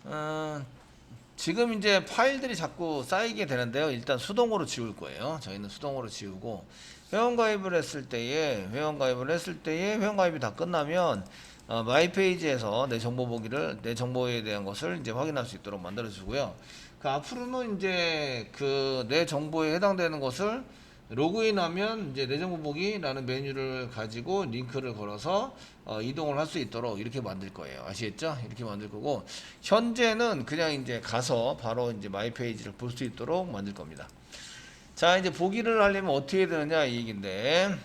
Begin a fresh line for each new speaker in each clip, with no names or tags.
어, 지금 이제 파일들이 자꾸 쌓이게 되는데요. 일단 수동으로 지울 거예요. 저희는 수동으로 지우고 회원가입을 했을 때에 회원가입이 다 끝나면 마이 페이지에서 내 정보 보기를 내 정보에 대한 것을 이제 확인할 수 있도록 만들어 주고요. 그 앞으로는 이제 그 내 정보에 해당되는 것을 로그인하면 이제 내 정보 보기라는 메뉴를 가지고 링크를 걸어서 이동을 할 수 있도록 이렇게 만들 거예요. 아시겠죠? 이렇게 만들 거고, 현재는 그냥 이제 가서 바로 이제 마이 페이지를 볼 수 있도록 만들 겁니다. 자, 이제 보기를 하려면 어떻게 해야 되느냐 이 얘기인데,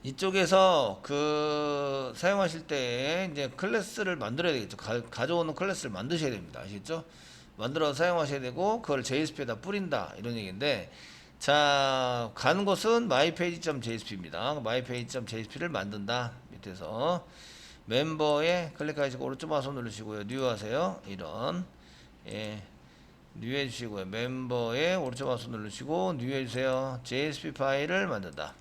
이쪽에서 그 사용하실 때 이제 클래스를 만들어야 되겠죠. 가져오는 클래스를 만드셔야 됩니다. 아시겠죠? 만들어서 사용하셔야 되고, 그걸 JSP에다 뿌린다 이런 얘기인데, 자, 가는 곳은 mypage.jsp입니다. mypage.jsp를 만든다. 밑에서 멤버에 클릭하시고 오른쪽 마우스 누르시고요. 뉴 하세요. 이런, 예, 뉴 해주시고요. 멤버에 오른쪽 마우스 누르시고 뉴 해주세요. JSP 파일을 만든다.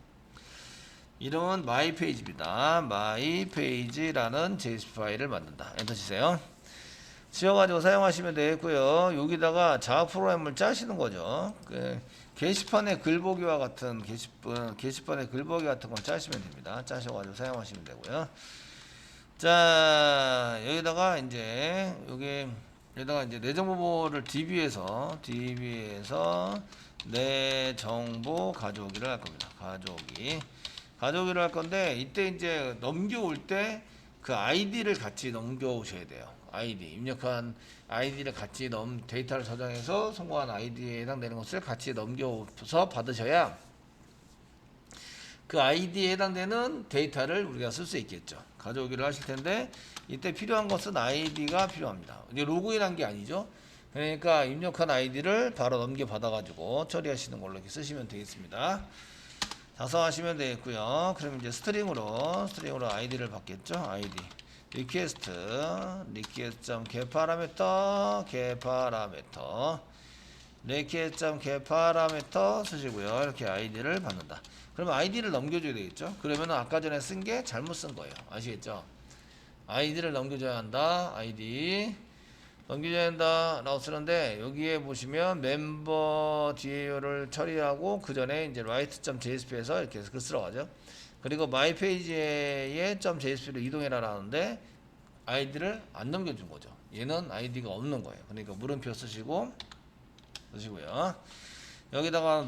이름은 mypage입니다. mypage라는 JSP 파일을 만든다. 엔터 치세요. 지어가지고 사용하시면 되겠고요. 여기다가 자바 프로그램을 짜시는 거죠. 그 게시판의 글보기와 같은 게시판의 글보기 같은 걸 짜시면 됩니다. 짜셔가지고 사용하시면 되고요. 자, 여기다가 이제 여기다가 이제 내 정보를 DB에서 내 정보 가져오기를 할 겁니다. 가져오기를 할 건데, 이때 이제 넘겨올 때 그 아이디를 같이 넘겨오셔야 돼요. 입력한 아이디를 같이 데이터를 저장해서 성공한 아이디에 해당되는 것을 같이 넘겨서 받으셔야 그 아이디에 해당되는 데이터를 우리가 쓸 수 있겠죠. 가져오기를 하실 텐데, 이때 필요한 것은 아이디가 필요합니다. 이제 로그인한 게 아니죠. 그러니까 입력한 아이디를 바로 넘겨받아 가지고 처리하시는 걸로 이렇게 쓰시면 되겠습니다. 작성하시면 되겠고요. 그럼 이제 스트링으로 아이디를 받겠죠. 아이디 request.get 파라미터 쓰시고요. 이렇게 아이디를 받는다. 그러면 아이디를 넘겨줘야 되겠죠. 그러면 아까 전에 쓴 게 잘못 쓴 거예요. 아시겠죠? 아이디를 넘겨줘야 한다. 아이디 넘겨줘야 한다 라고 쓰는데, 여기에 보시면 멤버 DAO를 처리하고 그 전에 이제 write.jsp에서 이렇게 글 들어가죠. 그리고 마이 페이지에 .jsp로 이동해라 라는데 아이디를 안 넘겨준 거죠. 얘는 아이디가 없는 거예요. 그러니까 물음표 쓰시고요. 여기다가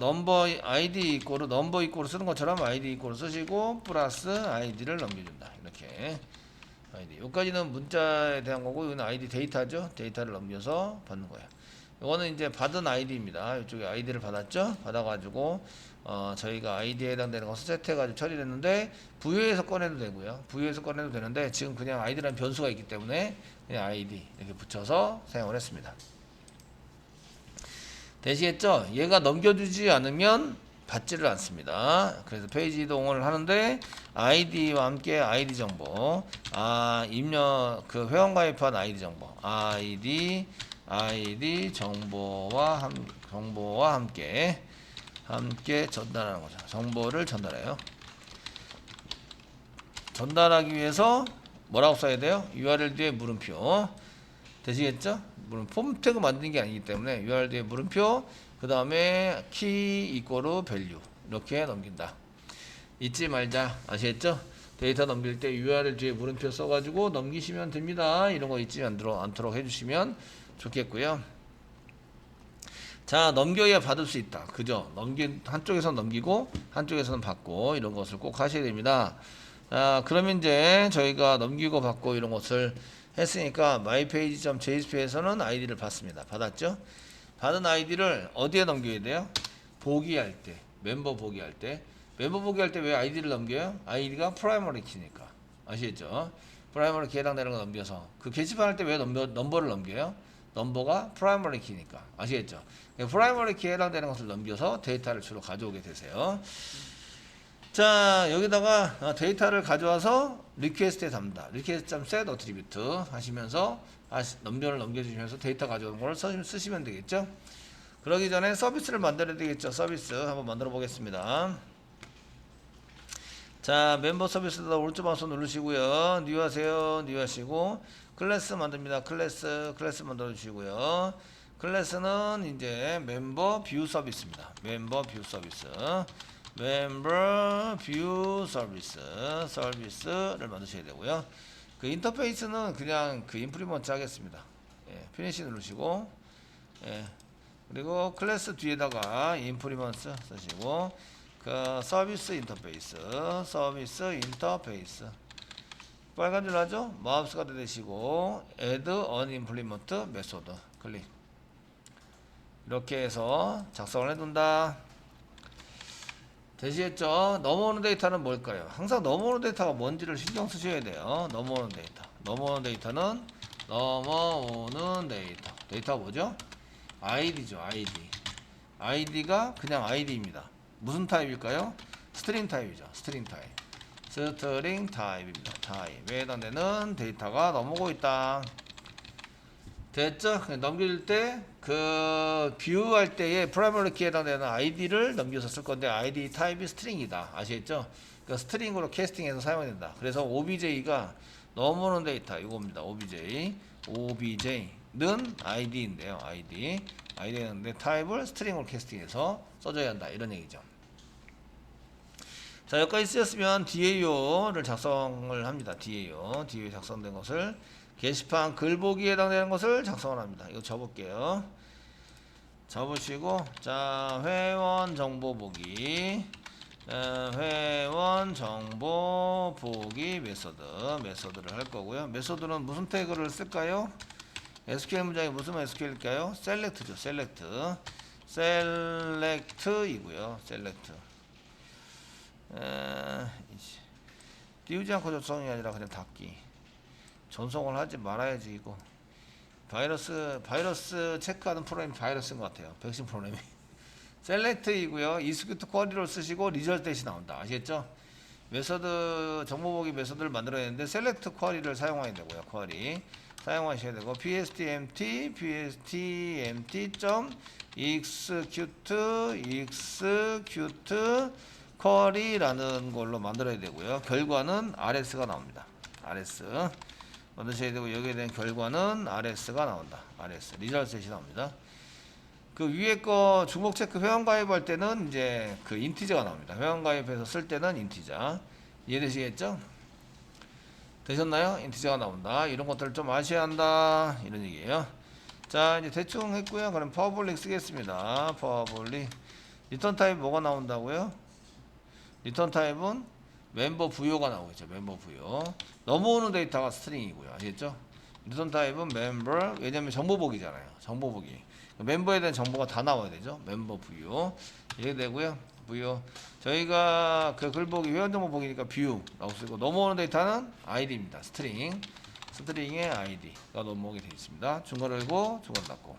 아이디 이꼬로 쓰는 것처럼 아이디 이꼬로 쓰시고 플러스 아이디를 넘겨준다. 이렇게 아이디. 여기까지는 문자에 대한 거고, 이거는 아이디 데이터죠. 데이터를 넘겨서 받는 거예요. 이거는 이제 받은 아이디입니다. 이쪽에 아이디를 받았죠. 받아가지고 저희가 아이디에 해당되는 것을 세트해가지고 처리를 했는데, 부여해서 꺼내도 되고요. 부여해서 꺼내도 되는데, 지금 그냥 아이디라는 변수가 있기 때문에 그냥 아이디 이렇게 붙여서 사용을 했습니다. 되시겠죠? 얘가 넘겨주지 않으면 받지를 않습니다. 그래서 페이지 이동을 하는데, 아이디와 함께 아이디 정보, 그 회원 가입한 아이디 정보, 아이디 정보와 함께 전달하는 거죠. 정보를 전달해요. 전달하기 위해서 뭐라고 써야 돼요? URL 뒤에 물음표. 되시겠죠? 물론 폼 태그 만드는 게 아니기 때문에 URL 뒤에 물음표, 그 다음에 키 이꼬르 밸류 이렇게 넘긴다. 잊지 말자. 아시겠죠? 데이터 넘길 때 URL 뒤에 물음표 써가지고 넘기시면 됩니다. 이런 거 잊지 않도록 해주시면 좋겠고요. 자, 넘겨야 받을 수 있다. 그죠? 한쪽에서 넘기고 한쪽에서는 받고, 이런 것을 꼭 하셔야 됩니다. 자, 그러면 이제 저희가 넘기고 받고 이런 것을 했으니까 mypage.jsp에서는 아이디를 받습니다. 받았죠? 받은 아이디를 어디에 넘겨야 돼요? 보기할 때, 멤버 보기할 때. 멤버 보기할 때 왜 아이디를 넘겨요? 아이디가 프라이머리 키니까. 아시겠죠? 프라이머리 키에 해당되는 거 넘겨서. 그 게시판 할 때 왜 넘버를 넘겨요? 넘버가 프라이머리 키니까. 아시겠죠? 프라이머리 키에 해당되는 것을 넘겨서 데이터를 주로 가져오게 되세요. 자, 여기다가 데이터를 가져와서 리퀘스트에 담다. request.set attribute 하시면서 넘겨를 넘겨주시면서 데이터 가져오는 걸 쓰시면 되겠죠. 그러기 전에 서비스를 만들어야 되겠죠. 서비스 한번 만들어 보겠습니다. 자, 멤버 서비스에다 오른쪽 마우스 누르시고요. 뉴 하세요. 뉴 하시고 클래스 만듭니다. 클래스 만들어 주시고요. 클래스는 이제 멤버 뷰 서비스입니다. 멤버 뷰 서비스. 멤버 뷰 서비스를 만드셔야 되고요. 그 인터페이스는 그냥 그 인프리먼트 하겠습니다. 예, 피니시 누르시고 예, 그리고 클래스 뒤에다가 인프리먼트 쓰시고 그 서비스 인터페이스 빨간 줄 하죠? 마우스가 되시고 add unimplement method 클릭 이렇게 해서 작성을 해둔다. 되시겠죠? 넘어오는 데이터는 뭘까요? 항상 넘어오는 데이터가 뭔지를 신경 쓰셔야 돼요. 넘어오는 데이터는 넘어오는 데이터가 뭐죠? id죠. id가 그냥 id입니다. 무슨 타입일까요? 스트링 타입이죠. 스트링 타입입니다. 타입에 해당되는 데이터가 넘어오고 있다. 됐죠? 넘길 때 그 뷰 할 때에 프라이머리 키에 해당되는 id를 넘겨서 쓸 건데 id 타입이 스트링이다. 아시겠죠? 그 스트링으로 캐스팅해서 사용해야 된다. 그래서 obj가 넘어오는 데이터 이겁니다. obj는 id인데요. id인데 타입을 스트링으로 캐스팅해서 써줘야 한다. 이런 얘기죠. 자, 여기까지 쓰였으면 DAO를 작성을 합니다. DAO 작성된 것을 게시판 글 보기에 해당되는 것을 작성을 합니다. 이거 접을게요. 접으시고 자, 회원 정보 보기 메소드를 할 거고요. 메소드는 무슨 태그를 쓸까요? SQL 문장이 무슨 SQL일까요? select죠. select이고요. 띄우지 않고 전송이 아니라 그냥 닫기. 전송을 하지 말아야지. 이거 바이러스 체크하는 프로그램이 바이러스인 것 같아요. 백신 프로그램이. 셀렉트이고요. 이스큐트 쿼리를 쓰시고 리절트 대시 나온다. 아시겠죠? 메소드 정보보기 메소드를 만들어야 되는데 셀렉트 쿼리를 사용해야 되고요. 쿼리 사용하셔야 되고 pstmt execute 쿼리라는 걸로 만들어야 되고요. 결과는 rs가 나옵니다. rs 만드셔야 되고 여기에 대한 결과는 rs가 나온다. 리절트셋이 나옵니다. 그 위에 거 주목 체크 회원 가입할 때는 이제 그 인티저가 나옵니다. 회원 가입해서 쓸 때는 인티저. 이해되시겠죠? 되셨나요? 인티저가 나온다. 이런 것들을 좀 아셔야 한다. 이런 얘기예요. 자, 이제 대충 했고요. 그럼 퍼블릭 쓰겠습니다. 퍼블릭. 리턴 타입 뭐가 나온다고요? 리턴 타입은 멤버 부여가 나오겠죠. 멤버 부여. 넘어오는 데이터가 스트링이고요. 아시겠죠? 리턴 타입은 멤버. 왜냐면 정보보기잖아요. 정보보기. 멤버에 대한 정보가 다 나와야 되죠. 멤버 부여. 이렇게 되고요. 부여. 저희가 그 글보기 회원 정보 보기니까 뷰라고 쓰고 넘어오는 데이터는 id입니다. 스트링의 id가 넘어오게 되어 있습니다. 중괄호 열고 중괄호 닫고.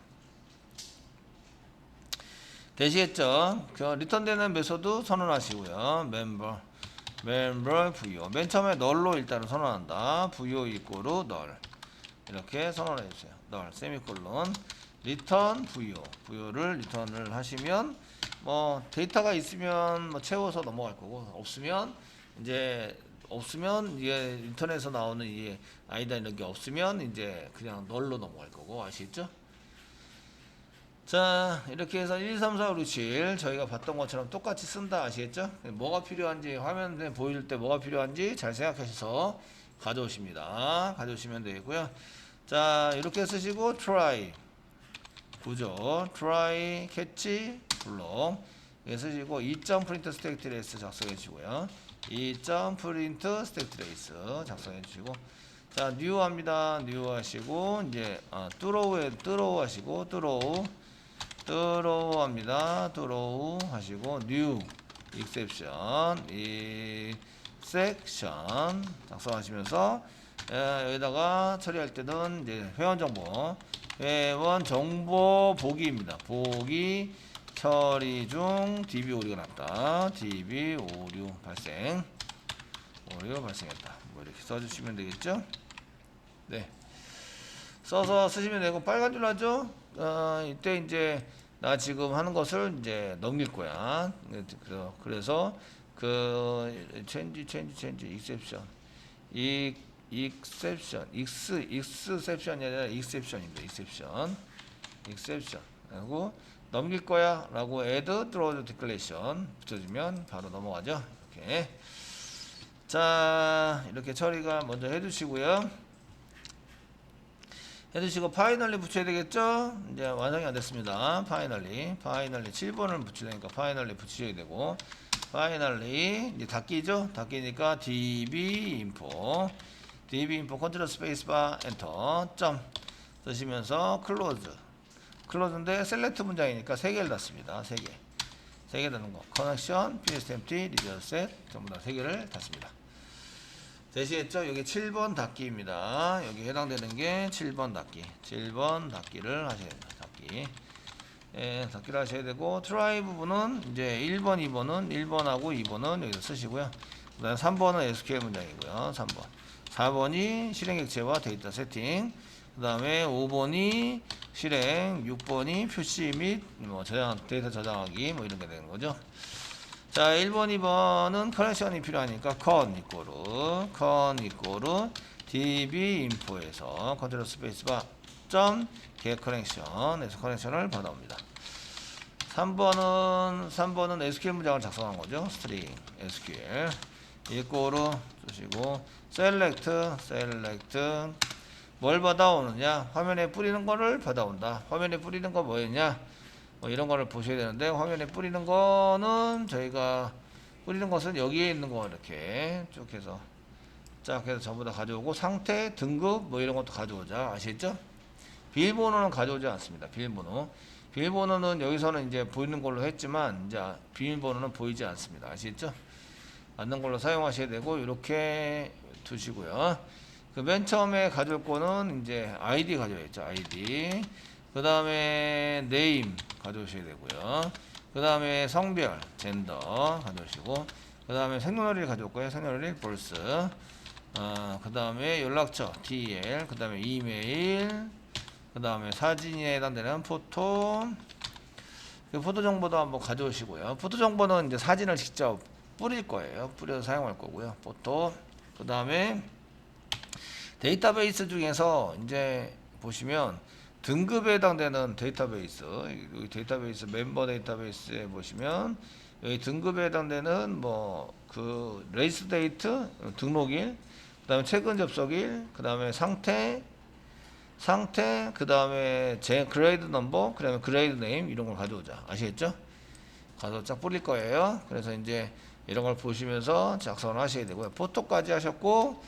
되시겠죠? 그 리턴되는 메소드 선언하시고요. 멤버 부여. 맨 처음에 널로 일단은 선언한다. 부여 이꼬르 널. 이렇게 선언해 주세요. 널 세미콜론. 리턴 부여를 리턴을 하시면 뭐 데이터가 있으면 뭐 채워서 넘어갈 거고 없으면 이제 인터넷에서 나오는 이 아이다 이런 게 없으면 이제 그냥 널로 넘어갈 거고 아시겠죠? 자, 이렇게 해서 1, 2, 3, 4, 5, 6, 7 저희가 봤던 것처럼 똑같이 쓴다. 아시겠죠? 뭐가 필요한지 화면에 보일 때 뭐가 필요한지 잘 생각하셔서 가져오시면 되고요. 자, 이렇게 쓰시고 try 구조 try catch 블록 이렇게 쓰시고 2.print stack trace 작성해 주시고요. 2.print stack trace 작성해 주시고 자, new 합니다. new 하시고 이제 throw 하시고 throw 합니다. throw 하시고 new exception 작성하시면서 여기다가 처리할 때는 이제 회원 정보 보기입니다. 보기 처리 중 DB 오류가 났다. DB 오류 발생했다. 뭐 이렇게 써주시면 되겠죠? 네. 써서 쓰시면 되고 빨간 줄 하죠? 이때 이제 나 지금 하는 것을 이제 넘길 거야. 그래서 그 change exception exception이 아니라 exception입니다. exception 하고 넘길 거야 라고 add throws declaration 붙여주면 바로 넘어가죠. 이렇게. 자, 이렇게 처리가 먼저 해주시고요. 해주시고 파이널리 붙여야 되겠죠. 이제 완성이 안 됐습니다. 파이널리 7번을 붙이려니까 파이널리 붙이셔야 되고, 파이널리 이제 닫기죠. 닫기니까 db info 컨트롤 스페이스바 엔터 점 쓰시면서 클로즈인데 셀렉트 문장이니까 3개를 닫습니다. 3개 닫는 거. 커넥션, psmt, 리저셋 전부 다 3개를 닫습니다. 되시겠죠? 여기 7번 닫기입니다. 여기 해당되는 게 7번 닫기. 7번 닫기를 하셔야 됩니다. 닫기. 예, 닫기를 하셔야 되고, 트라이 부분은 이제 1번, 2번은 1번하고 2번은 여기서 쓰시고요. 그 다음에 3번은 SQL 문장이고요. 3번. 4번이 실행 객체와 데이터 세팅. 그 다음에 5번이 실행, 6번이 표시 및 뭐 데이터 저장하기 뭐 이런 게 되는 거죠. 자, 1번, 2번은 커넥션이 필요하니까 con 이꼬르 db info에서 컨트롤 스페이스바 점 get 커넥션에서 커넥션을 받아옵니다. 3번은 SQL 문장을 작성한 거죠. string SQL 이꼬르 쓰시고 select 뭘 받아오느냐? 화면에 뿌리는 거를 받아온다. 화면에 뿌리는 거 뭐였냐? 뭐 이런 거를 보셔야 되는데, 화면에 뿌리는 거는 저희가 뿌리는 것은 여기에 있는 거 이렇게 쭉 해서 쫙 해서 전부 다 가져오고, 상태, 등급 뭐 이런 것도 가져오자. 아시겠죠? 비밀번호는 가져오지 않습니다. 비밀번호는 여기서는 이제 보이는 걸로 했지만 이제 비밀번호는 보이지 않습니다. 아시겠죠? 않는 걸로 사용하셔야 되고, 이렇게 두시고요. 그 맨 처음에 가져올 거는 이제 ID 가져야겠죠. ID. 그 다음에 name 가져오셔야 되고요. 그 다음에 성별, 젠더 가져오시고, 그 다음에 생년월일 가져올 거예요. 생년월일, birth. 그 다음에 연락처, DL. 그 다음에 이메일. 그 다음에 사진에 해당되는 포토. 그 포토 정보도 한번 가져오시고요. 포토 정보는 이제 사진을 직접 뿌릴 거예요. 뿌려서 사용할 거고요. 포토. 그 다음에 데이터베이스 중에서 이제 보시면 등급에 해당되는 데이터베이스, 여기 데이터베이스 멤버 데이터베이스에 보시면 여기 등급에 해당되는 뭐 그 레이스 데이트 등록일, 그 다음에 최근 접속일, 그 다음에 상태, 그 다음에 제 그레이드 넘버, 그 다음에 그레이드 네임 이런 걸 가져오자. 아시겠죠? 가서 쫙 뿌릴 거예요. 그래서 이제 이런 걸 보시면서 작성을 하셔야 되고요. 포토까지 하셨고,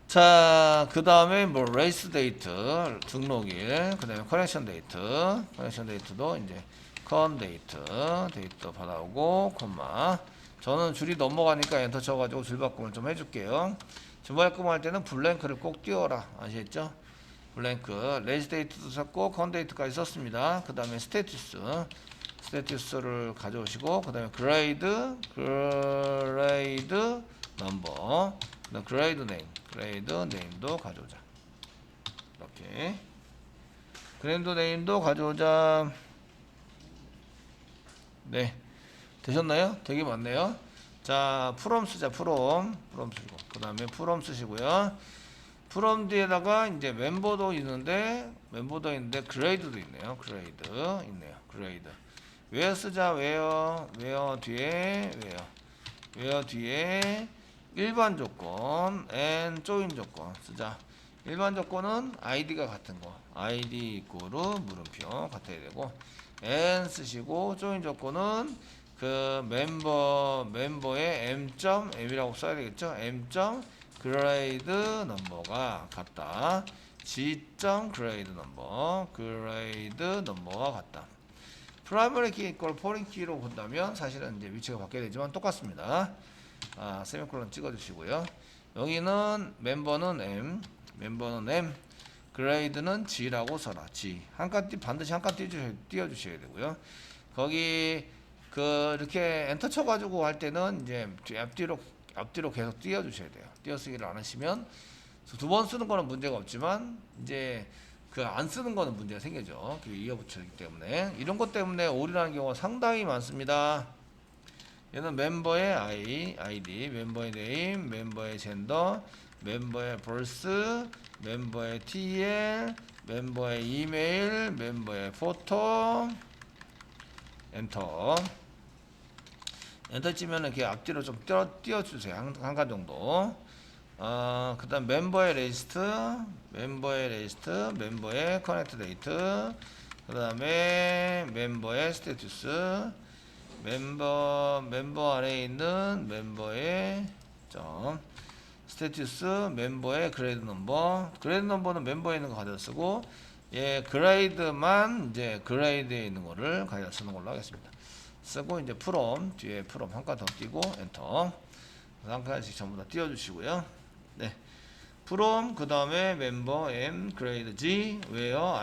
자, 그 다음에 뭐 레이스 데이트 등록일, 그 다음에 커넥션 데이트도 이제 컨 데이트 받아오고, 콤마. 저는 줄이 넘어가니까 엔터 쳐가지고 줄바꿈을 좀 해줄게요. 줄바꿈 할 때는 블랭크를 꼭 띄워라. 아시겠죠? 블랭크. 레이스 데이트도 썼고 컨 데이트까지 썼습니다. 그 다음에 스테투스를 가져오시고, 그 다음에 그레이드 넘버, 그레이드 네임도 가져오자. 이렇게 그레이드 네임도 가져오자. 네, 되셨나요? 되게 많네요. 자, 프롬 쓰자. 프롬 쓰고, 그 다음에 프롬 쓰시고요. 프롬 뒤에다가 이제 멤버도 있는데 그레이드도 있네요. 그레이드 웨어 쓰자. 웨어 뒤에 일반 조건 and 조인 조건 쓰자. 일반 조건은 id가 같은 거, id 이꼬르 물음표 같아야 되고, and 쓰시고, 조인 조건은 그 멤버의 m.m이라고 써야 되겠죠. m.grade 넘버가 같다. g.grade 넘버가 같다. 프라이머리 키 이꼴 포린 키로 본다면 사실은 이제 위치가 바뀌어야 되지만 똑같습니다. 세미콜론 찍어주시고요. 여기는 멤버는 M, 그레이드는 G라고 써라. G. 반드시 한 칸 띄워주셔야 되고요. 거기 이렇게 엔터 쳐가지고 할 때는 이제 앞뒤로 계속 띄워주셔야 돼요. 띄어쓰기를 안 하시면 두 번 쓰는 거는 문제가 없지만 이제 안 쓰는 거는 문제가 생기죠. 이어붙이기 때문에 이런 것 때문에 오류라는 경우가 상당히 많습니다. 얘는 멤버의 ID, 멤버의 네임, 멤버의 젠더, 멤버의 벌스, 멤버의 TL, 멤버의 이메일, 멤버의 포토. 엔터. 엔터 치면은 이렇게 앞뒤로 좀 띄워주세요. 한 칸 정도. 그 다음 멤버의 리스트, 멤버의 커넥트 데이트, 그 다음에 멤버의 스테투스, 멤버 안에 있는 멤버의 점, 스테투스, 멤버의 그레이드 넘버는 멤버에 있는 거 가져다 쓰고, 예, 그레이드만 이제 그레이드에 있는 거를 가져다 쓰는 걸로 하겠습니다. 쓰고 이제 프롬 뒤에 프롬 한 칸 더 띄고 엔터. 한 칸씩 전부 다 띄워주시고요. 네. 프롬 그 다음에 멤버 M 그레이드 G 웨어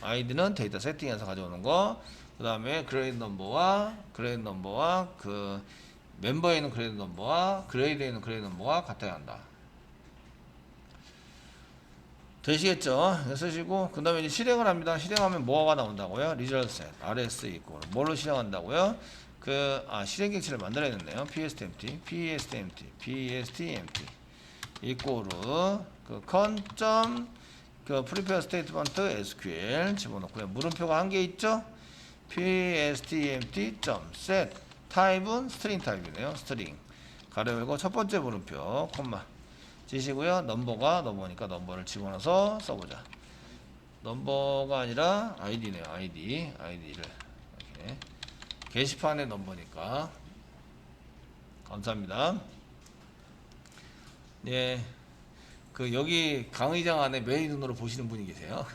아이디는 데이터 세팅에서 가져오는 거. 그 다음에 그레이드 넘버와 그 멤버에 있는 그레이드 넘버와 그레이드에 있는 그레이드 넘버가 같아야 한다. 되시겠죠? 쓰시고 그 다음에 이제 실행을 합니다. 실행하면 뭐가 나온다고요? 리저트 셋 RS 있고 뭘로 실행한다고요? 실행 객체를 만들어야 되네요. PSTMT 이꼬르 그 컨점 그 프리페어 스테이트먼트 SQL 집어넣고요. 물음표가 한 개 있죠? PSTMT.set 타입은 스트링 타입이네요. 스트링 가로 열고 첫 번째 물음표 콤마 지시고요. 넘버니까 넘버를 집어넣어서 써보자. 넘버가 아니라 아이디네요. 아이디를 이렇게 게시판의 넘버니까 감사합니다. 예, 여기 강의장 안에 메인 눈으로 보시는 분이 계세요.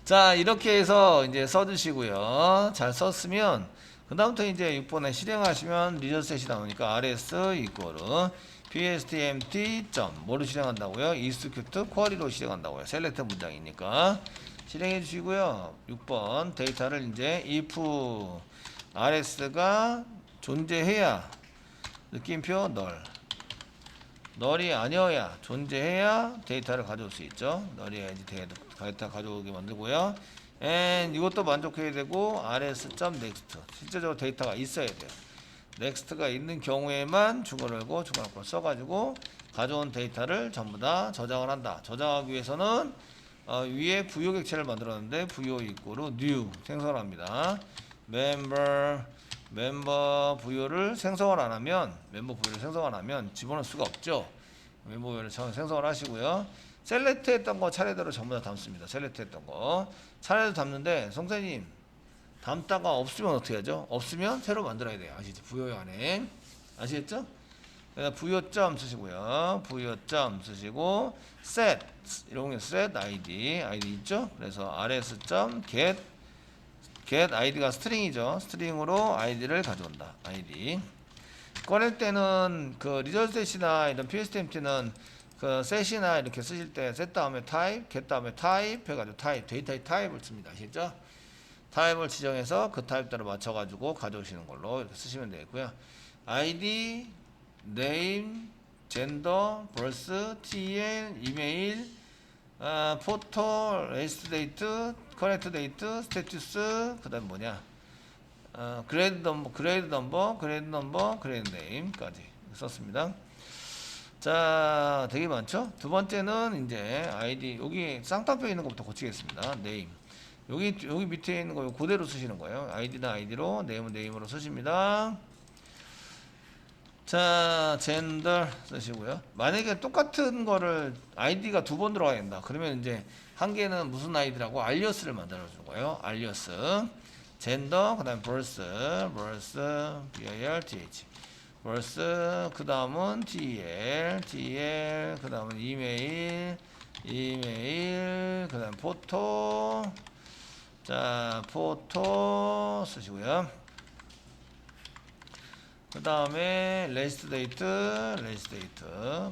자, 이렇게 해서 이제 써주시고요. 잘 썼으면 그 다음부터 이제 6번에 실행하시면 리저셋이 나오니까 rs 이꼬르 pstmt 뭐로 실행한다고요? execute 쿼리로 실행한다고요. 셀렉트 문장이니까 실행해 주시고요. 6번 데이터를 이제 if rs가 존재해야 느낌표 널이 아니어야 존재해야 데이터를 가져올 수 있죠. 널이 해야지 데이터 가져오게 만들고요. and 이것도 만족해야 되고 rs.next 실제적으로 데이터가 있어야 돼요. next가 있는 경우에만 주거열고 주거닫고 써가지고 가져온 데이터를 전부 다 저장을 한다. 저장하기 위해서는 위에 부요 객체를 만들었는데 부요 이꼬르 new 생성을 합니다. 멤버 부요를 생성을 안 하면 집어넣을 수가 없죠. 멤버 부요를 생성을 하시고요. 셀렉트 했던 거 차례대로 전부 다 담습니다. 셀렉트 했던 거 차례대로 담는데 선생님 담다가 없으면 어떻게 하죠? 없으면 새로 만들어야 돼요. 아시죠? 부요 안에 아시겠죠? 그래서 부요점 쓰시고요. 부요점 쓰시고 set 이런 게 set id 있죠? 그래서 rs.get id가 스트링이죠. 스트링으로 id를 가져온다. id 꺼낼 때는 그 리저셋이나 이런 PSTMT는 그 set이나 이렇게 쓰실 때 set 다음에 type, get 다음에 type 해가지고 데이터의 타입을 씁니다. 아시죠? 타입을 지정해서 그 타입대로 맞춰가지고 가져오시는 걸로 이렇게 쓰시면 되겠고요. ID, name, gender, birth, TL, 이메일, 포토, 레이스트 데이트, 커넥트 데이트, 스테투스, 그 다음 뭐냐, 그레이드 넘버, 그레이드 네임까지 썼습니다. 자, 되게 많죠? 두 번째는 이제 ID, 여기 쌍따옴표 있는 것부터 고치겠습니다. name. 여기 밑에 있는 거 그대로 쓰시는 거예요. 아이디는 아이디로, 네임은 네임으로 쓰십니다. 자, 젠더 쓰시고요. 만약에 똑같은 거를 아이디가 두 번 들어가야 된다. 그러면 이제 한 개는 무슨 아이디라고 알리어스를 만들어 준 거예요. 알리어스. 젠더, 그다음에 birth, birth, birth, 그 다음은 TL, 그 다음은 이메일, 그 다음 포토. 자, 포토 쓰시고요. 그 다음에 레이스트 데이트,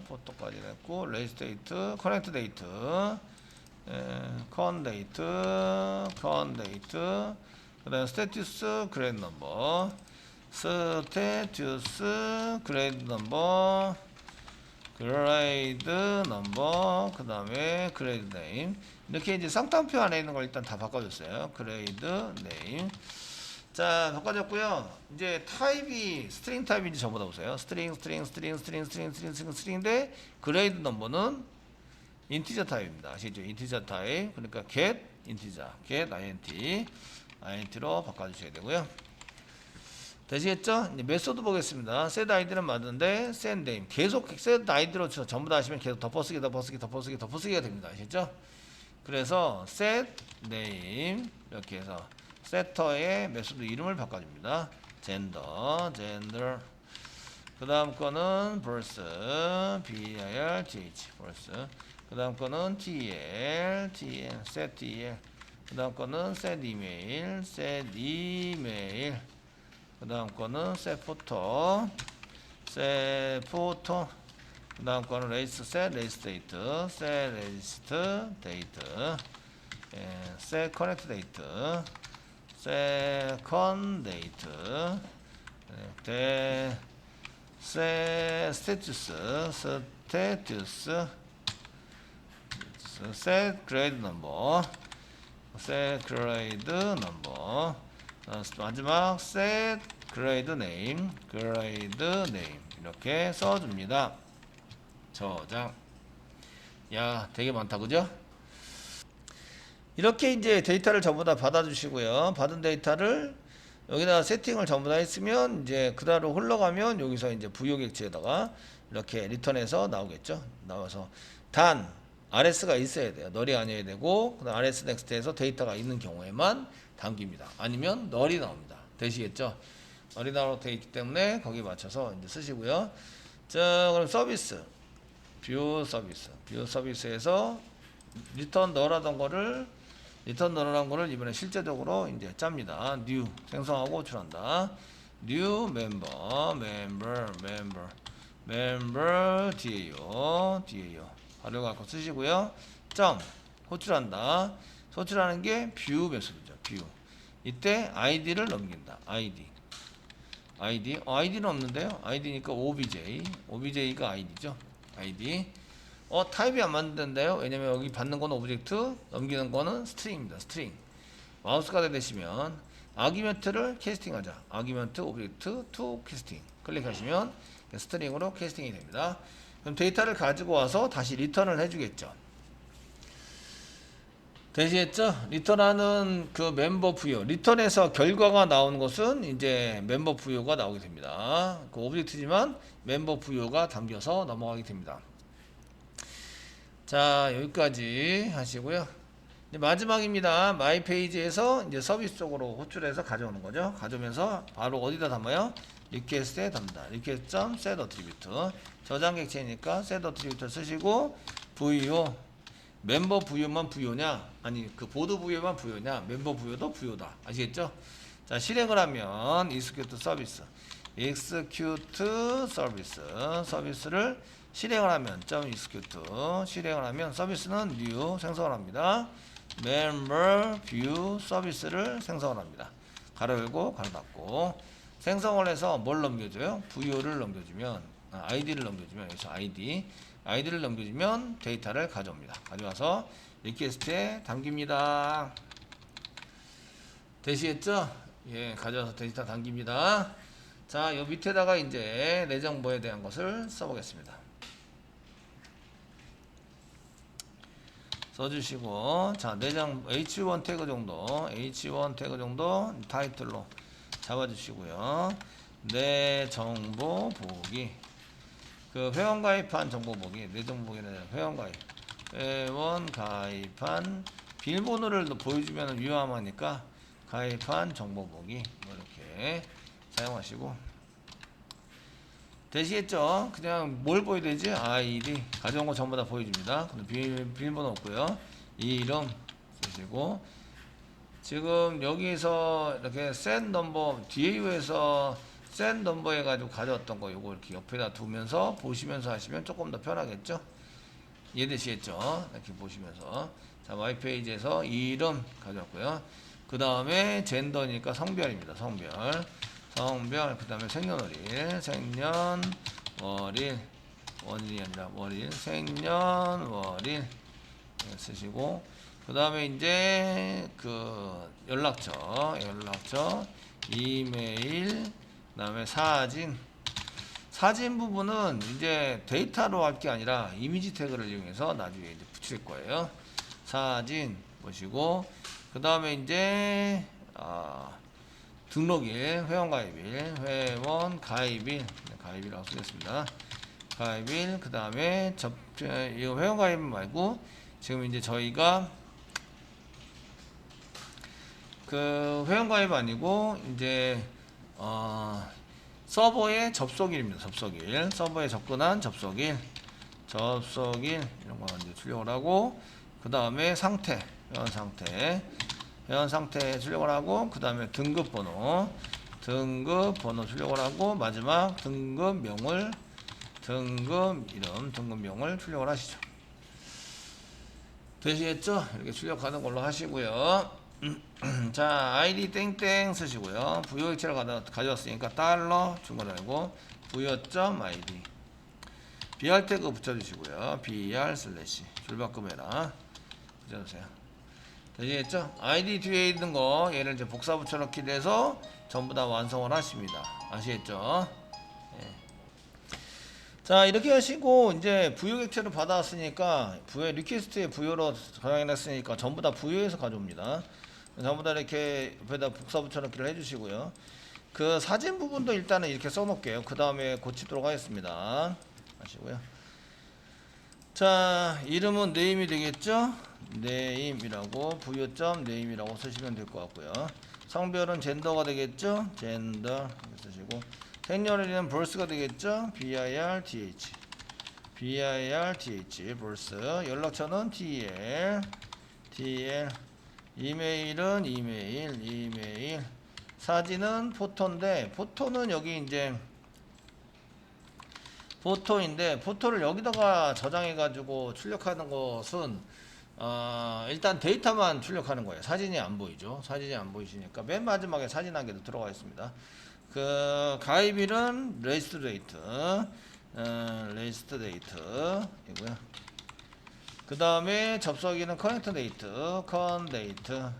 포토까지 됐고, 레이스트 데이트, 커넥트 데이트, 컨 데이트, 그 다음에 스테투스, 그레이드 넘버, 그 다음에 그레이드 네임. 이렇게 이제 쌍따옴표 안에 있는 걸 일단 다 바꿔줬어요. 그레이드 네임. 자, 바꿔줬고요. 이제 타입이 스트링 타입인지 전부 다 보세요. 스트링인데 그레이드 넘버는 인티저 타입입니다. 아시죠? 인티저 타입. 그러니까 get 인티저, get int로 바꿔주셔야 되고요. 되시겠죠? 이제 메소드 보겠습니다. set id는 맞는데 set name 계속 set id로 전부 다 하시면 계속 덮어쓰기가 됩니다. 아시죠? 그래서 set name 이렇게 해서 세터의 메소드 이름을 바꿔줍니다. gender 그 다음 거는 birth birth 그 다음 거는 tl set tl 그 다음 거는 set email 그 다음 거는 set photo 그 다음 거는 race date set connect date second date status set grade number 마지막 set grade name 이렇게 써줍니다. 저장. 야, 되게 많다, 그죠? 이렇게 이제 데이터를 전부 다 받아주시고요. 받은 데이터를 여기다가 세팅을 전부 다 했으면 이제 그대로 흘러가면 여기서 이제 부여객지에다가 이렇게 리턴해서 나오겠죠. 나와서 단 RS가 있어야 돼요. 널이 아니어야 되고 그다음 RS 넥스트에서 데이터가 있는 경우에만 담깁니다. 아니면 널이 나옵니다. 되시겠죠? 널이 나오게 되어 있기 때문에 거기에 맞춰서 이제 쓰시고요. 자, 그럼 서비스 뷰 서비스에서 리턴 널하던 거를 이번에 실제적으로 이제 짭니다. new 생성하고 호출한다. new member DAO 바로 갖고 쓰시고요. 점 호출한다. 호출하는 게 뷰 메소드죠. 뷰. 이때 id를 넘긴다. id는 없는데요. id니까 obj가 id죠. id. 타입이 안 맞는데요. 왜냐면 여기 받는 거는 오브젝트, 넘기는 거는 스트링입니다. 스트링. 마우스가 되시면 아규먼트를 캐스팅하자. 아규먼트 오브젝트 투 캐스팅. 클릭하시면 스트링으로 캐스팅이 됩니다. 그럼 데이터를 가지고 와서 다시 리턴을 해주겠죠. 되시겠죠? 리턴하는 그 멤버 부여. 리턴에서 결과가 나오는 것은 이제 멤버 부여가 나오게 됩니다. 그 오브젝트지만 멤버 부여가 담겨서 넘어가게 됩니다. 자, 여기까지 하시고요. 이제 마지막입니다. 마이 페이지에서 이제 서비스 쪽으로 호출해서 가져오는 거죠. 가져오면서 바로 어디다 담아요? 리퀘스트에 담다. request.set attribute. 저장 객체니까 set attribute 쓰시고 부여. 멤버 부여만 부여냐? 아니, 그 보드 부여만 부여냐? 멤버 부여도 부여다. 아시겠죠? 자, 실행을 하면 execute 서비스를 실행을 하면 .execute 실행을 하면 서비스는 new 생성을 합니다. member view 서비스를 생성을 합니다. 가로 열고 가로 닫고 생성을 해서 뭘 넘겨줘요? 부여를 넘겨주면 id를 넘겨주면 여기서 id를 넘겨주면 데이터를 가져옵니다. 가져와서 리퀘스트에 담깁니다. 되시겠죠? 예, 가져와서 데이터 담깁니다. 자, 요 밑에다가 이제 내 정보에 대한 것을 써보겠습니다. 써주시고, 자, 내장 H1 태그 정도 타이틀로 잡아주시고요. 내 정보 보기, 그 회원 가입한 정보 보기, 내 정보 보기는 회원 가입한 비밀번호를 보여주면 위험하니까 가입한 정보 보기 뭐 이렇게 사용하시고. 되시겠죠? 그냥 뭘 보여야 되지? ID 가져온 거 전부 다 보여줍니다. 비밀번호 없고요. 이름 쓰시고 지금 여기서 이렇게 set 넘버 DAU에서 set 넘버 해가지고 가져왔던 거 요거 이렇게 옆에다 두면서 보시면서 하시면 조금 더 편하겠죠? 이해되시겠죠? 이렇게 보시면서 자, 마이 페이지에서 이름 가져왔고요. 그 다음에 젠더니까 성별입니다. 성별 그 다음에 생년월일 원일이 아니라 월일 생년월일 쓰시고 그 다음에 이제 그 연락처 이메일, 그다음에 사진 부분은 이제 데이터로 할 게 아니라 이미지 태그를 이용해서 나중에 이제 붙일 거예요. 사진 보시고, 그 다음에 이제 등록일, 회원가입일, 가입이라고 쓰겠습니다. 가입일, 그 다음에 이거 회원가입 말고 지금 이제 저희가 그 회원가입 아니고 이제 서버의 접속일입니다. 접속일, 서버에 접근한 접속일 이런 거 이제 출력을 하고, 그 다음에 상태, 회원 상태 출력을 하고, 그 다음에 등급번호 출력을 하고, 마지막 등급명을 출력을 하시죠. 되시겠죠? 이렇게 출력하는 걸로 하시고요. 자, ID 땡땡 쓰시고요. 부여액체를 가져왔으니까 달러 중괄호고 부여.id BR 태그 붙여주시고요. BR 슬래시 줄바꿈해라 붙여주세요. 되시겠죠? ID 뒤에 있는 거 얘를 이제 복사 붙여넣기 돼서 전부 다 완성을 하십니다. 아시겠죠? 예. 자, 이렇게 하시고 이제 부여 객체를 받아왔으니까 부여 리퀘스트에 부여로 저장해놨으니까 전부 다 부여해서 가져옵니다. 전부 다 이렇게 옆에다 복사 붙여넣기를 해주시고요. 그 사진 부분도 일단은 이렇게 써놓을게요. 그 다음에 고치도록 하겠습니다. 아시고요. 자, 이름은 네임이 되겠죠? 네임이라고 부여점 네임이라고 쓰시면 될 것 같고요. 성별은 젠더가 되겠죠? 젠더 쓰시고, 생년월일은 birth가 되겠죠? birth birth 연락처는 tl 이메일은 이메일 사진은 포토인데, 포토는 여기 이제 포토인데, 포토를 여기다가 저장해 가지고 출력하는 것은 일단 데이터만 출력하는 거예요. 사진이 안 보이죠. 사진이 안 보이시니까 맨 마지막에 사진 한 개도 들어가 있습니다. 그 가입일은 레지스트 데이트 이고요. 그 다음에 접속일은 커넥트 데이트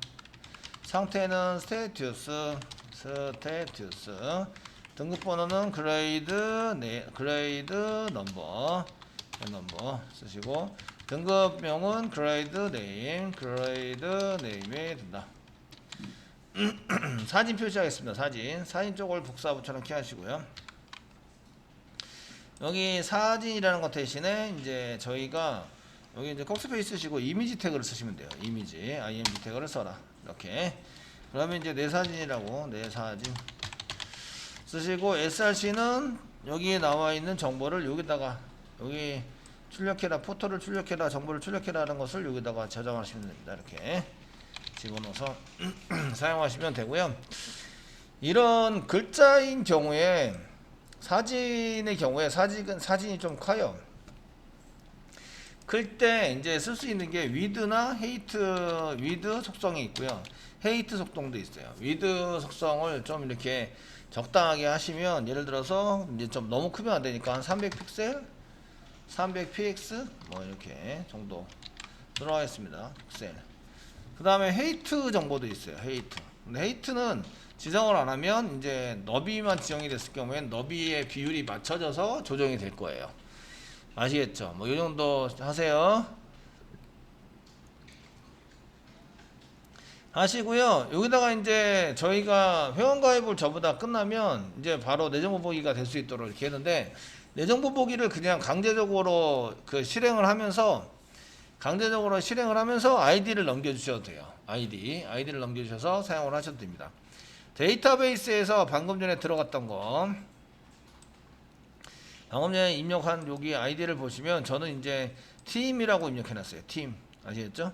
상태는 스테이투스 등급번호는 그레이드 넘버 쓰시고, 등급명은 그레이드 네임에 든다. 사진 표시하겠습니다. 사진 쪽을 복사 붙여넣기 하시고요. 여기 사진이라는 것 대신에 이제 저희가 여기 이제 꺽스페이스 쓰시고 이미지 태그를 쓰시면 돼요. img 태그를 써라. 이렇게. 그러면 이제 내 사진이라고 내 사진 쓰시고, src는 여기에 나와 있는 정보를 여기다가 여기 출력해라, 포토를 출력해라, 정보를 출력해라 하는 것을 여기다가 저장하시면 됩니다. 이렇게 집어넣어서 사용하시면 되고요. 이런 글자인 경우에, 사진의 경우에 사진이 좀 커요. 클 때 이제 쓸 수 있는 게 위드나 위드 속성이 있고요. 헤이트 속성도 있어요. 위드 속성을 좀 이렇게 적당하게 하시면, 예를 들어서 이제 좀 너무 크면 안 되니까 한 300픽셀, 300px 뭐 이렇게 정도 들어가겠습니다. 픽셀. 그 다음에 헤이트 정보도 있어요. 근데 헤이트는 지정을 안 하면 이제 너비만 지정이 됐을 경우엔 너비의 비율이 맞춰져서 조정이 될 거예요. 아시겠죠? 뭐 이 정도 하세요. 하시고요. 여기다가 이제 저희가 회원가입을 전부 다 끝나면 이제 바로 내정보 보기가 될 수 있도록 이렇게 했는데, 내정보 보기를 그냥 강제적으로 실행을 하면서 아이디를 넘겨주셔도 돼요. 아이디를 넘겨주셔서 사용을 하셔도 됩니다. 데이터베이스에서 방금 전에 들어갔던 거, 방금 전에 입력한 여기 아이디를 보시면 저는 이제 팀이라고 입력해놨어요. 팀 아시겠죠?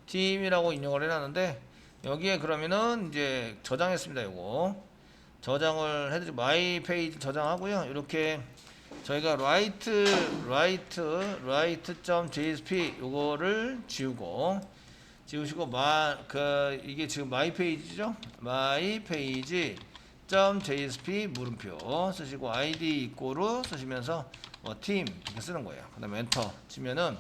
팀이라고 입력을 해놨는데, 여기에 그러면은 이제 저장했습니다. 요거 저장을 해드리고 마이 페이지 저장하고요. 이렇게 저희가 write.jsp 요거를 지우시고 이게 지금 마이 페이지죠? 마이 페이지 .jsp 물음표 쓰시고 id 이꼬르 쓰시면서 팀 이렇게 쓰는 거예요. 그 다음에 엔터 치면은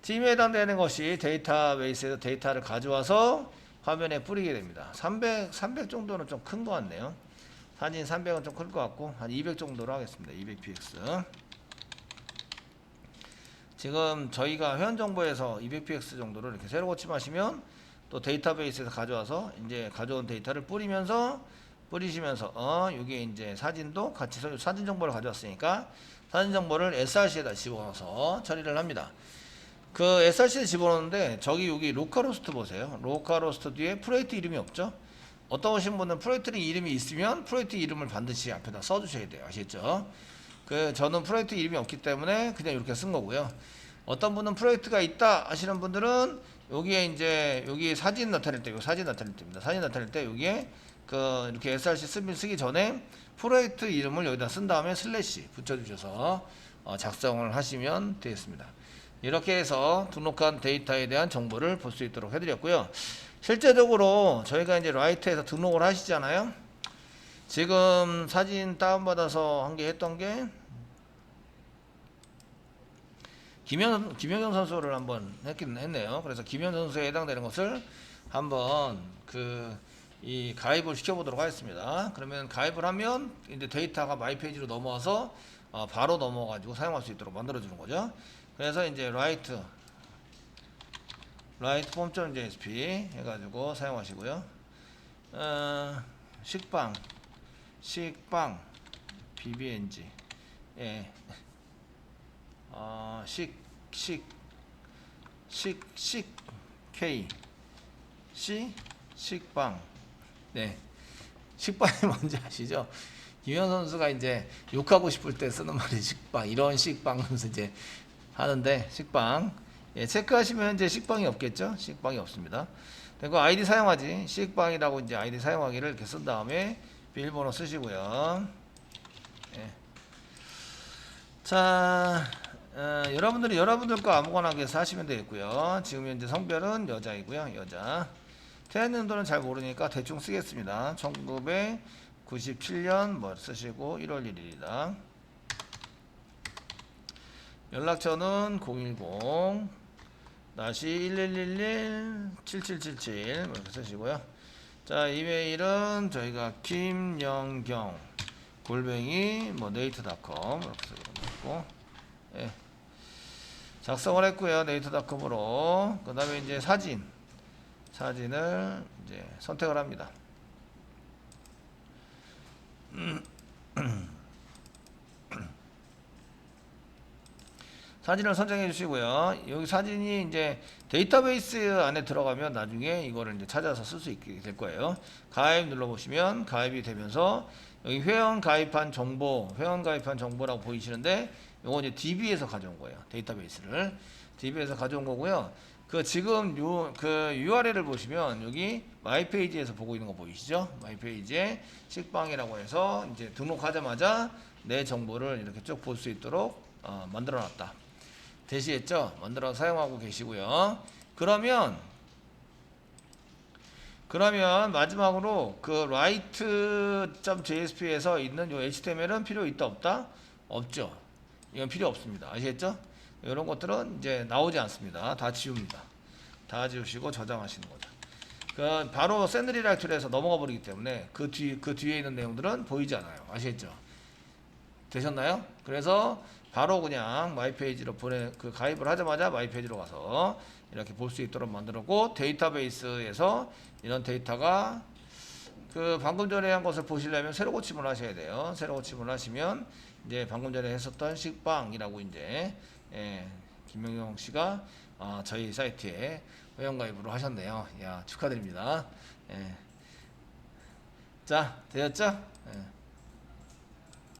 팀에 해당되는 것이 데이터베이스에서 데이터를 가져와서 화면에 뿌리게 됩니다. 300 정도는 좀 큰 것 같네요. 사진 300은 좀 클 것 같고 한 200 정도로 하겠습니다. 200px. 지금 저희가 회원 정보에서 200px 정도를 이렇게 새로 고침하시면 또 데이터베이스에서 가져와서 이제 가져온 데이터를 뿌리시면서 여기에 이제 사진도 같이 사진 정보를 가져왔으니까 사진 정보를 src에다 집어넣어서 처리를 합니다. 그 src에 집어넣는데 여기 로컬호스트 보세요. 로컬호스트 뒤에 프로젝트 이름이 없죠. 어떤 오신 분은 프로젝트 이름이 있으면 프로젝트 이름을 반드시 앞에다 써주셔야 돼요. 아시겠죠? 저는 프로젝트 이름이 없기 때문에 그냥 이렇게 쓴 거고요. 어떤 분은 프로젝트가 있다 하시는 분들은 여기에 이제 여기 사진 나타낼 때, 사진 나타낼 때입니다. 사진 나타낼 때 여기에 이렇게 src 쓰기 전에 프로젝트 이름을 여기다 쓴 다음에 슬래시 붙여주셔서 작성을 하시면 되겠습니다. 이렇게 해서 등록한 데이터에 대한 정보를 볼 수 있도록 해드렸고요. 실제적으로 저희가 이제 라이트에서 등록을 하시잖아요. 지금 사진 다운받아서 한 게 했던 게 김영경 선수를 한번 했긴 했네요. 그래서 김영경 선수에 해당되는 것을 한번 이 가입을 시켜보도록 하겠습니다. 그러면 가입을 하면 이제 데이터가 마이 페이지로 넘어와서 바로 넘어가지고 사용할 수 있도록 만들어주는 거죠. 그래서 이제 라이트 form.jsp 해가지고 사용하시고요. 식빵 bbng 예. K 식빵 네. 식빵이 뭔지 아시죠? 김현 선수가 이제 욕하고 싶을 때 쓰는 말이 식빵, 이런 식빵 하면서 이제 하는데 식빵 예, 체크하시면 이제 식빵이 없겠죠? 식빵이 없습니다. 그리고 아이디 사용하지 식빵이라고 이제 아이디 사용하기를 이렇게 쓴 다음에 비밀번호 쓰시고요. 예. 자, 여러분들 거 아무거나 해서 하시면 되겠고요. 지금 현재 성별은 여자이고요. 여자. 태어난 연도는 잘 모르니까 대충 쓰겠습니다. 1997년 뭐 쓰시고 1월 1일이다. 연락처는 010-1111-7777 이렇게 쓰시고요. 자, 이메일은 저희가 김영경 @네이트닷컴 이렇게 쓰고 예. 작성을 했고요. 네이트닷컴으로. 그 다음에 이제 사진을 이제 선택을 합니다. 사진을 선정해 주시고요. 여기 사진이 이제 데이터베이스 안에 들어가면 나중에 이거를 이제 찾아서 쓸 수 있게 될 거예요. 가입 눌러보시면 가입이 되면서 여기 회원 가입한 정보라고 보이시는데 요거 이제 DB에서 가져온 거예요. 데이터베이스를 DB에서 가져온 거고요. 지금 URL을 보시면 여기 마이 페이지에서 보고 있는 거 보이시죠? 마이 페이지에 식빵이라고 해서 이제 등록하자마자 내 정보를 이렇게 쭉 볼 수 있도록 만들어 놨다. 되시겠죠? 만들어 사용하고 계시고요. 그러면 마지막으로 write.jsp에서 있는 요 HTML은 필요 있다 없다? 없죠. 이건 필요 없습니다. 아시겠죠? 이런 것들은 이제 나오지 않습니다. 다 지웁니다. 다 지우시고 저장하시는 거죠. 바로 샌드리라이트에서 넘어가 버리기 때문에 그 뒤에 있는 내용들은 보이지 않아요. 아시겠죠? 되셨나요? 그래서 바로 그냥 마이 페이지로 가입을 하자마자 마이 페이지로 가서 이렇게 볼 수 있도록 만들었고, 데이터베이스에서 이런 데이터가 방금 전에 한 것을 보시려면 새로 고침을 하셔야 돼요. 새로 고침을 하시면 이제 방금 전에 했었던 식빵이라고 이제 김명경 씨가 저희 사이트에 회원가입으로 하셨네요. 야, 축하드립니다. 자, 되었죠?